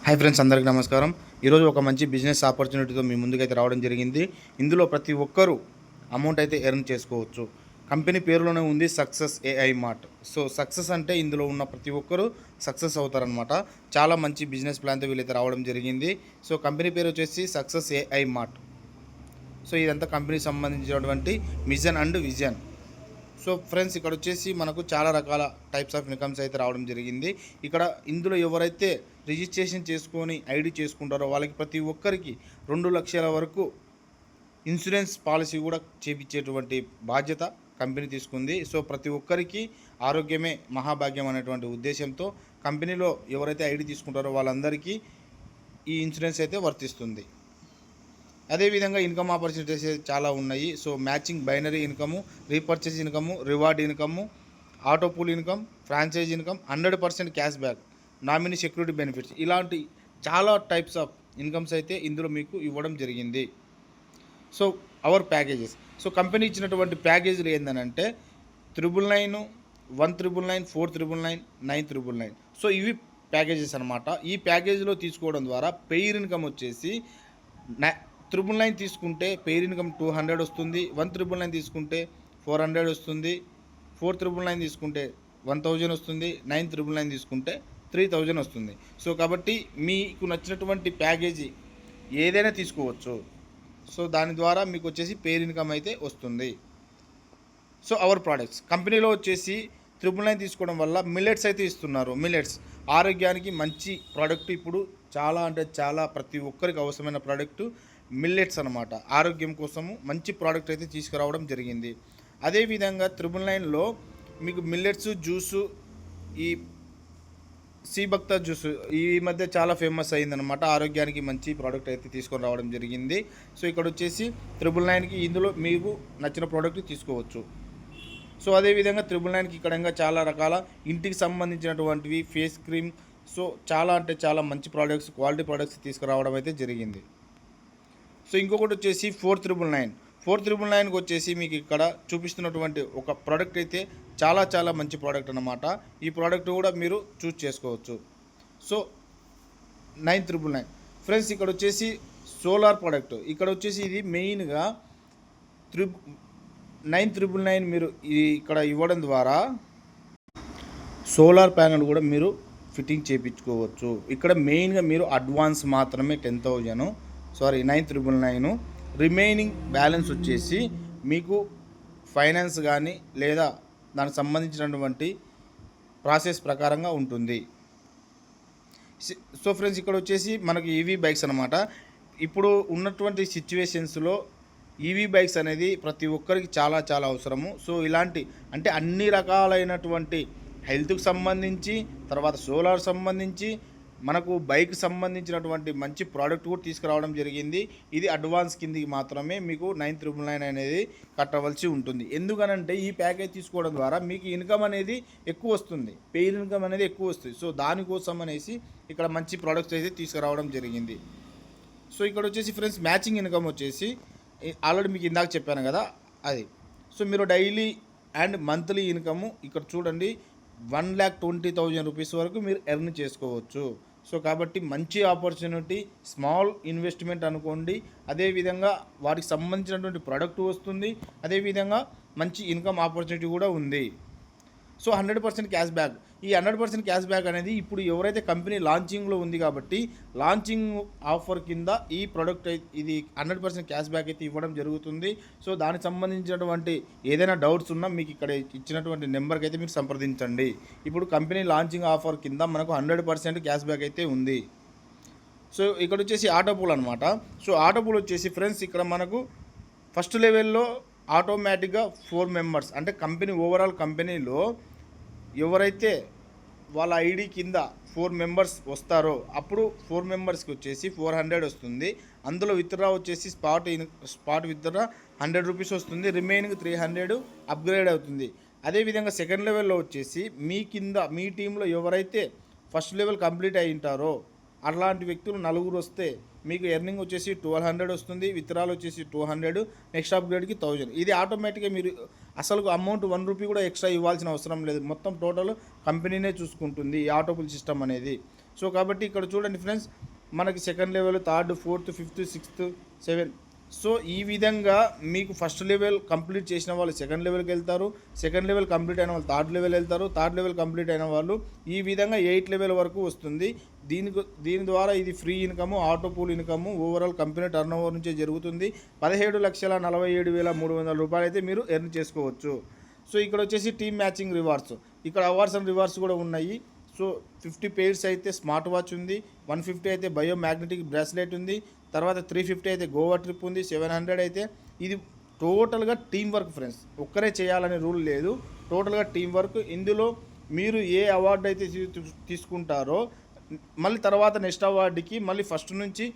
Hi friends, అందరికీ నమస్కారం. ఈరోజు ఒక మంచి బిజినెస్ ఆపర్చునిటీతో మీ ముందుకైతే రావడం జరిగింది. ఇందులో ప్రతి ఒక్కరూ అమౌంట్ అయితే ఎర్న్ చేసుకోవచ్చు. కంపెనీ పేరులోనే ఉంది success AI mart. So success అంటే ఇందులో ఉన్న ప్రతి ఒక్కరూ సక్సెస్ అవుతారనమాట. చాలా మంచి బిజినెస్ ప్లాన్తో వీళ్ళైతే రావడం జరిగింది. సో కంపెనీ పేరు వచ్చేసి సక్సెస్ ఏఐ మార్ట్. సో ఇదంతా కంపెనీకి సంబంధించినటువంటి mission and vision. So friends, ఇక్కడ వచ్చేసి మనకు చాలా రకాల టైప్స్ ఆఫ్ ఇన్కమ్స్ అయితే రావడం జరిగింది. ఇక్కడ ఇందులో ఎవరైతే రిజిస్ట్రేషన్ చేసుకొని ఐడి చేసుకుంటారో వాళ్ళకి ప్రతి ఒక్కరికి 2 లక్షల వరకు ఇన్సూరెన్స్ పాలసీ కూడా చేపించేటువంటి బాధ్యత కంపెనీ తీసుకుంది. సో ప్రతి ఒక్కరికి ఆరోగ్యమే మహాభాగ్యం అనేటువంటి ఉద్దేశంతో కంపెనీలో ఎవరైతే ఐడి తీసుకుంటారో వాళ్ళందరికీ ఈ ఇన్సూరెన్స్ అయితే వర్తిస్తుంది. అదేవిధంగా ఇన్కమ్ ఆపర్చునిటీస్ చాలా ఉన్నాయి. So matching binary income, repurchase income, reward income, auto pool income, franchise income, 100% cash back, nominee security benefits, ఇలాంటి చాలా టైప్స్ ఆఫ్ ఇన్కమ్స్ అయితే ఇందులో మీకు ఇవ్వడం జరిగింది. So our packages. So company ఇచ్చినటువంటి ప్యాకేజీలు ఏంటంటే 999, 1999, 4999, 999. సో ఇవి ప్యాకేజెస్ అనమాట. ఈ ప్యాకేజీలో తీసుకోవడం ద్వారా పెయిర్ ఇన్కమ్ వచ్చేసి 999 తీసుకుంటే పెయిర్ ఇన్కమ్ 200 వస్తుంది. 1999 తీసుకుంటే 400 వస్తుంది. 4999 తీసుకుంటే 1000 వస్తుంది. 999 తీసుకుంటే 3000 వస్తుంది. సో కాబట్టి మీకు నచ్చినటువంటి ప్యాకేజీ ఏదైనా తీసుకోవచ్చు. సో దాని ద్వారా మీకు వచ్చేసి పెయిర్ ఇన్కమ్ అయితే వస్తుంది. సో అవర్ ప్రోడక్ట్స్ కంపెనీలో వచ్చేసి 999 తీసుకోవడం వల్ల మిల్లెట్స్ అయితే ఇస్తున్నారు. మిల్లెట్స్ ఆరోగ్యానికి మంచి ప్రోడక్ట్. ఇప్పుడు చాలా అంటే చాలా ప్రతి ఒక్కరికి అవసరమైన ప్రోడక్ట్ మిల్లెట్స్ అనమాట. ఆరోగ్యం కోసము మంచి ప్రోడక్ట్ అయితే తీసుకురావడం జరిగింది. అదేవిధంగా 999లో మీకు మిల్లెట్స్ జ్యూసు, ఈ సీబక్తా జ్యూస్ ఈ మధ్య చాలా ఫేమస్ అయిందనమాట. ఆరోగ్యానికి మంచి ప్రోడక్ట్ అయితే తీసుకొని రావడం జరిగింది. సో ఇక్కడ వచ్చేసి 999కి ఇందులో మీకు నచ్చిన ప్రోడక్ట్ తీసుకోవచ్చు. సో అదేవిధంగా 999కి ఇక్కడ చాలా రకాల ఇంటికి సంబంధించినటువంటివి ఫేస్ క్రీమ్, సో చాలా అంటే చాలా మంచి ప్రోడక్ట్స్, క్వాలిటీ ప్రోడక్ట్స్ తీసుకురావడం అయితే జరిగింది. సో ఇంకొకటి వచ్చేసి 4999కి వచ్చేసి మీకు ఇక్కడ చూపిస్తున్నటువంటి ఒక ప్రోడక్ట్ అయితే చాలా చాలా మంచి ప్రోడక్ట్ అన్నమాట. ఈ ప్రోడక్ట్ కూడా మీరు చూస్ చేసుకోవచ్చు. సో 999 ఫ్రెండ్స్, ఇక్కడ వచ్చేసి సోలార్ ప్రోడక్ట్. ఇక్కడ వచ్చేసి ఇది మెయిన్గా 999 మీరు ఇక్కడ ఇవ్వడం ద్వారా సోలార్ ప్యానెల్ కూడా మీరు ఫిట్టింగ్ చేయించుకోవచ్చు. ఇక్కడ మెయిన్గా మీరు అడ్వాన్స్ మాత్రమే 999 రిమైనింగ్ బ్యాలెన్స్ వచ్చేసి మీకు ఫైనాన్స్ కానీ లేదా దానికి సంబంధించినటువంటి ప్రాసెస్ ప్రకారంగా ఉంటుంది. సో ఫ్రెండ్స్, ఇక్కడ వచ్చేసి మనకి ఈవీ బైక్స్ అనమాట. ఇప్పుడు ఉన్నటువంటి సిచ్యువేషన్స్లో ఈవీ బైక్స్ అనేది ప్రతి ఒక్కరికి చాలా చాలా అవసరము. సో ఇలాంటి అంటే అన్ని రకాలైనటువంటి హెల్త్కి సంబంధించి, తర్వాత సోలార్ సంబంధించి, మనకు బైక్ సంబంధించినటువంటి మంచి ప్రోడక్ట్ కూడా తీసుకురావడం జరిగింది. ఇది అడ్వాన్స్ కిందికి మాత్రమే మీకు 999 అనేది కట్టవలసి ఉంటుంది. ఎందుకనంటే ఈ ప్యాకేజ్ తీసుకోవడం ద్వారా మీకు ఇన్కమ్ అనేది ఎక్కువ వస్తుంది, పెయిర్ ఇన్కమ్ అనేది ఎక్కువ వస్తుంది. సో దానికోసం అనేసి ఇక్కడ మంచి ప్రోడక్ట్స్ అయితే తీసుకురావడం జరిగింది. సో ఇక్కడ వచ్చేసి ఫ్రెండ్స్, మ్యాచింగ్ ఇన్కమ్ వచ్చేసి ఆల్రెడీ మీకు ఇందాక చెప్పాను కదా అది. సో మీరు డైలీ అండ్ మంత్లీ ఇన్కమ్ ఇక్కడ చూడండి 1,20,000 రూపీస్ వరకు మీరు ఎర్న్ చేసుకోవచ్చు. సో కాబట్టి మంచి ఆపర్చునిటీ, స్మాల్ ఇన్వెస్ట్మెంట్ అనుకోండి. అదేవిధంగా వాటికి సంబంధించినటువంటి ప్రోడక్ట్ వస్తుంది, అదేవిధంగా మంచి ఇన్కమ్ ఆపర్చునిటీ కూడా ఉంది. So 100% cash back. ఈ 100% క్యాష్ బ్యాక్ అనేది ఇప్పుడు ఎవరైతే కంపెనీ లాంచింగ్లో ఉంది కాబట్టి లాంచింగ్ ఆఫర్ కింద ఈ ప్రోడక్ట్ ఇది 100% క్యాష్ బ్యాక్ అయితే ఇవ్వడం జరుగుతుంది. సో దానికి సంబంధించినటువంటి ఏదైనా డౌట్స్ ఉన్నా మీకు ఇక్కడ ఇచ్చినటువంటి నెంబర్కి అయితే మీరు సంప్రదించండి. ఇప్పుడు కంపెనీ లాంచింగ్ ఆఫర్ కింద మనకు 100% క్యాష్ బ్యాక్ అయితే ఉంది. సో ఇక్కడ వచ్చేసి ఆటో పూల్ అనమాట. సో ఆటో పూల్ వచ్చేసి ఫ్రెండ్స్, ఇక్కడ మనకు ఫస్ట్ లెవెల్లో ఆటోమేటిక్గా 4 మెంబర్స్ అంటే కంపెనీ ఓవరాల్ కంపెనీలో ఎవరైతే వాళ్ళ ఐడి కింద 4 మెంబర్స్ వస్తారో అప్పుడు 4 మెంబర్స్కి వచ్చేసి 400 వస్తుంది. అందులో విత్డ్రా వచ్చేసి స్పాట్ విత్డ్రా 100 రూపీస్ వస్తుంది. రిమైనింగ్ 300 అప్గ్రేడ్ అవుతుంది. అదేవిధంగా సెకండ్ లెవెల్లో వచ్చేసి మీ కింద మీ టీంలో ఎవరైతే ఫస్ట్ లెవెల్ కంప్లీట్ అయి ఉంటారో అలాంటి వ్యక్తులు 4 వస్తే మీకు ఎర్నింగ్ వచ్చేసి 1200 వస్తుంది. విత్డ్రాల్ వచ్చేసి 200, నెక్స్ట్ అప్గ్రేడ్కి 1000. ఇది ఆటోమేటిక్గా మీరు అసలు అమౌంట్ 1 రూపీ కూడా ఎక్స్ట్రా ఇవ్వాల్సిన అవసరం లేదు. మొత్తం టోటల్ కంపెనీనే చూసుకుంటుంది ఈ ఆటోపుల్ సిస్టమ్ అనేది. సో కాబట్టి ఇక్కడ చూడండి ఫ్రెండ్స్, మనకి second level, third, fourth, fifth, sixth, seven. So ఈ విధంగా మీకు ఫస్ట్ లెవెల్ కంప్లీట్ చేసిన వాళ్ళు సెకండ్ లెవెల్కి వెళ్తారు, సెకండ్ లెవెల్ కంప్లీట్ అయిన వాళ్ళు థర్డ్ లెవెల్ వెళ్తారు, థర్డ్ లెవెల్ కంప్లీట్ అయిన వాళ్ళు ఈ విధంగా 8 లెవెల్ వరకు వస్తుంది. దీని ద్వారా ఇది free income, auto pool income, overall company turn over నుంచే జరుగుతుంది. 17,47,300 రూపాయలు అయితే మీరు ఎర్న్ చేసుకోవచ్చు. సో ఇక్కడ వచ్చేసి టీమ్ మ్యాచింగ్ రివార్డ్స్, ఇక్కడ అవార్డ్స్ అండ్ రివార్డ్స్ కూడా ఉన్నాయి. సో 50 పేర్స్ అయితే స్మార్ట్ వాచ్ ఉంది, 150 అయితే బయో మ్యాగ్నెటిక్ బ్రాస్లెట్ ఉంది, తర్వాత 350 అయితే గోవా ట్రిప్ ఉంది, 700 అయితే ఇది టోటల్గా టీం వర్క్ ఫ్రెండ్స్. ఒక్కరే చేయాలనే రూల్ లేదు, టోటల్గా టీం వర్క్. ఇందులో మీరు ఏ అవార్డు అయితే తీసుకుంటారో మళ్ళీ తర్వాత నెక్స్ట్ అవార్డుకి మళ్ళీ ఫస్ట్ నుంచి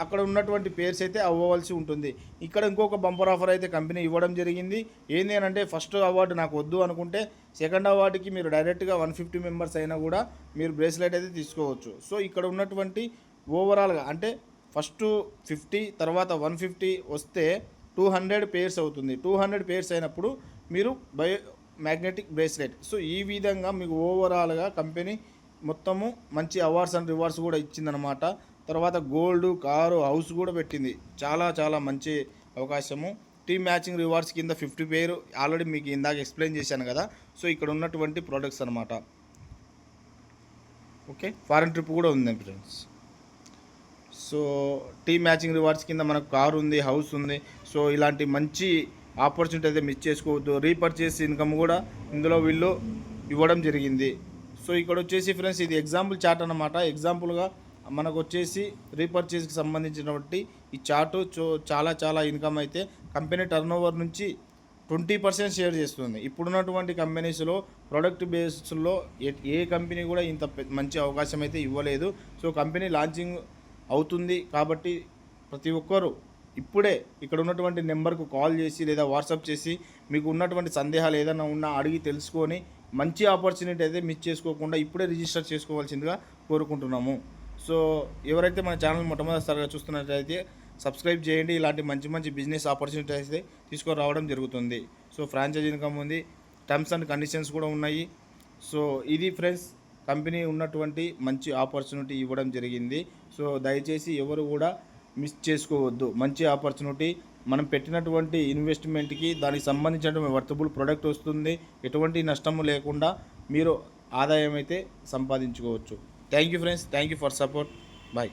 అక్కడ ఉన్నటువంటి పేర్స్ అయితే అవ్వవలసి ఉంటుంది. ఇక్కడ ఇంకొక బంపర్ ఆఫర్ అయితే కంపెనీ ఇవ్వడం జరిగింది. ఏంటి అని అంటే, ఫస్ట్ అవార్డు నాకు వద్దు అనుకుంటే సెకండ్ అవార్డుకి మీరు డైరెక్ట్గా 150 మెంబర్స్ అయినా కూడా మీరు బ్రేస్లెట్ అయితే తీసుకోవచ్చు. సో ఇక్కడ ఉన్నటువంటి ఓవరాల్గా అంటే ఫస్ట్ 50 తర్వాత 150 వస్తే 200 పేర్స్ అవుతుంది. 200 పేర్స్ అయినప్పుడు మీరు బయో మ్యాగ్నెటిక్ బ్రేస్లెట్. సో ఈ విధంగా మీకు ఓవరాల్గా కంపెనీ మొత్తము మంచి అవార్డ్స్ అండ్ రివార్డ్స్ కూడా ఇచ్చిందనమాట. తర్వాత గోల్డ్, కారు, హౌస్ కూడా పెట్టింది. చాలా చాలా మంచి అవకాశము. టీమ్ మ్యాచింగ్ రివార్డ్స్ కింద 50 పేరు ఆల్రెడీ మీకు ఇందాక ఎక్స్ప్లెయిన్ చేశాను కదా. సో ఇక్కడ ఉన్నటువంటి ప్రోడక్ట్స్ అనమాట. ఓకే, ఫారెన్ ట్రిప్ కూడా ఉంది friends. So team matching rewards కింద మనకు కారు ఉంది, హౌస్ ఉంది. సో ఇలాంటి మంచి ఆపర్చునిటీ అయితే మిస్ చేసుకోవద్దు. రీపర్చేస్ ఇన్కమ్ కూడా ఇందులో వీళ్ళు ఇవ్వడం జరిగింది. సో ఇక్కడ వచ్చేసి ఫ్రెండ్స్ ఇది ఎగ్జాంపుల్ చార్ట్ అన్నమాట. ఎగ్జాంపుల్గా మనకు వచ్చేసి రీపర్చేస్కి సంబంధించినటువంటి ఈ చార్టు చాలా చాలా ఇన్కమ్ అయితే కంపెనీ టర్న్ ఓవర్ నుంచి 20% షేర్ చేస్తుంది. ఇప్పుడున్నటువంటి కంపెనీస్లో ప్రొడక్ట్ బేస్లో ఏ కంపెనీ కూడా ఇంత మంచి అవకాశం అయితే ఇవ్వలేదు. సో కంపెనీ లాంచింగ్ అవుతుంది కాబట్టి ప్రతి ఒక్కరూ ఇప్పుడే ఇక్కడ ఉన్నటువంటి నెంబర్కు కాల్ చేసి లేదా వాట్సాప్ చేసి మీకు ఉన్నటువంటి సందేహాలు ఏదైనా ఉన్నా అడిగి తెలుసుకొని మంచి ఆపర్చునిటీ అయితే మిస్ చేసుకోకుండా ఇప్పుడే రిజిస్టర్ చేసుకోవాల్సిందిగా కోరుకుంటున్నాము. సో ఎవరైతే మన ఛానల్ మొట్టమొదటిసారిగా చూస్తున్నట్లయితే సబ్స్క్రైబ్ చేయండి. ఇలాంటి మంచి మంచి బిజినెస్ ఆపర్చునిటీ అయితే తీసుకురావడం జరుగుతుంది. సో ఫ్రాంచైజీ ఇన్కమ్ ఉంది, టర్మ్స్ అండ్ కండిషన్స్ కూడా ఉన్నాయి. సో ఇది ఫ్రెండ్స్ కంపెనీ ఉన్నటువంటి మంచి ఆపర్చునిటీ ఇవ్వడం జరిగింది. సో దయచేసి ఎవరు కూడా మిస్ చేసుకోవద్దు. మంచి ఆపర్చునిటీ, మనం పెట్టినటువంటి ఇన్వెస్ట్మెంట్కి దానికి సంబంధించినటువంటి వర్తబుల్ ప్రోడక్ట్ వస్తుంది. ఎటువంటి నష్టము లేకుండా మీరు ఆదాయం అయితే సంపాదించుకోవచ్చు. Thank you friends, thank you for support. Bye.